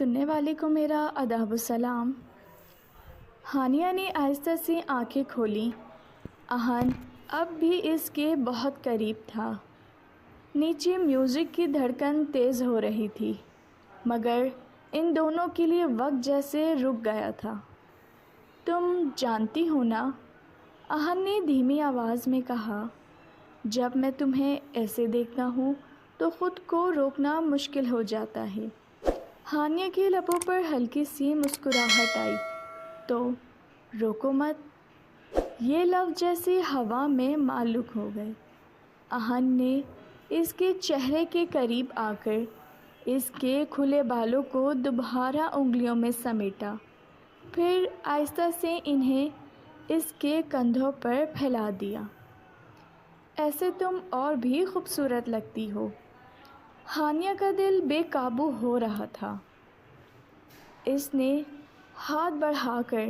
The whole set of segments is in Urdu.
سننے والے کو میرا آداب السلام۔ ہانیہ نے آہستہ سے آنکھیں کھولیں۔ اہن اب بھی اس کے بہت قریب تھا۔ نیچے میوزک کی دھڑکن تیز ہو رہی تھی، مگر ان دونوں کے لیے وقت جیسے رک گیا تھا۔ تم جانتی ہو نا، اہن نے دھیمی آواز میں کہا، جب میں تمہیں ایسے دیکھتا ہوں تو خود کو روکنا مشکل ہو جاتا ہے۔ ہانیہ کے لبوں پر ہلکی سی مسکراہٹ آئی۔ تو روکو مت، یہ لفظ جیسے ہوا میں معلوق ہو گئے۔ اہن نے اس کے چہرے کے قریب آ کر اس کے کھلے بالوں کو دوبارہ انگلیوں میں سمیٹا، پھر آہستہ سے انہیں اس کے کندھوں پر پھیلا دیا۔ ایسے تم اور بھی خوبصورت لگتی ہو۔ ہانیہ کا دل بے قابو ہو رہا تھا۔ اس نے ہاتھ بڑھا کر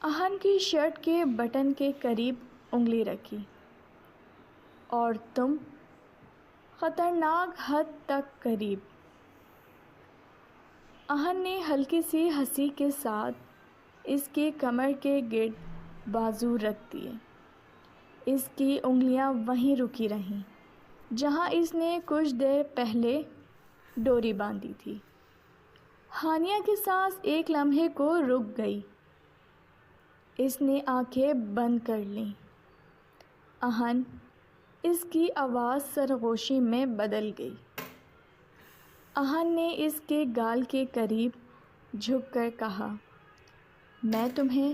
اہن کی شرٹ کے بٹن کے قریب انگلی رکھی۔ اور تم خطرناک حد تک قریب۔ اہن نے ہلکی سی ہنسی کے ساتھ اس کی کمر کے گرد بازو رکھ دیے۔ اس کی انگلیاں وہیں رکی رہیں جہاں اس نے کچھ دیر پہلے ڈوری باندھی تھی۔ ہانیہ کی سانس ایک لمحے کو رک گئی۔ اس نے آنکھیں بند کر لیں۔ اہن، اس کی آواز سرگوشی میں بدل گئی۔ اہن نے اس کے گال کے قریب جھک کر کہا، میں تمہیں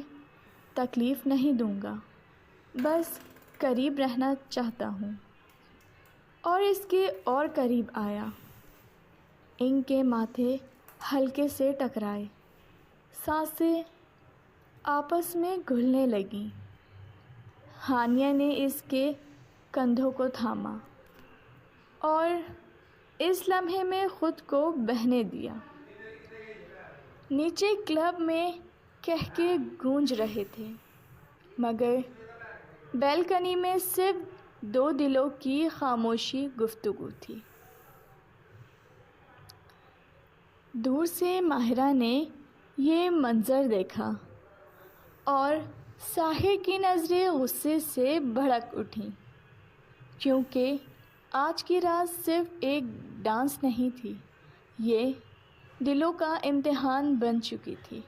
تکلیف نہیں دوں گا، بس قریب رہنا چاہتا ہوں۔ اور اس کے اور قریب آیا۔ ان کے ماتھے ہلکے سے ٹکرائے، سانسیں آپس میں گھلنے لگیں۔ ہانیہ نے اس کے کندھوں کو تھاما اور اس لمحے میں خود کو بہنے دیا۔ نیچے کلب میں قہقہے گونج رہے تھے، مگر بیلکنی میں صرف دو دلوں کی خاموشی گفتگو تھی۔ دور سے ماہرہ نے یہ منظر دیکھا اور ساحر کی نظریں غصے سے بھڑک اٹھیں، کیونکہ آج کی رات صرف ایک ڈانس نہیں تھی، یہ دلوں کا امتحان بن چکی تھی۔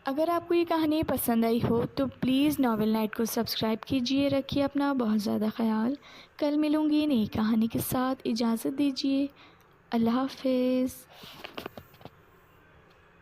اگر آپ کو یہ کہانی پسند آئی ہو تو پلیز ناول نائٹ کو سبسکرائب کیجیے۔ رکھیے اپنا بہت زیادہ خیال۔ کل ملوں گی نئی کہانی کے ساتھ، اجازت دیجیے۔ اللہ حافظ۔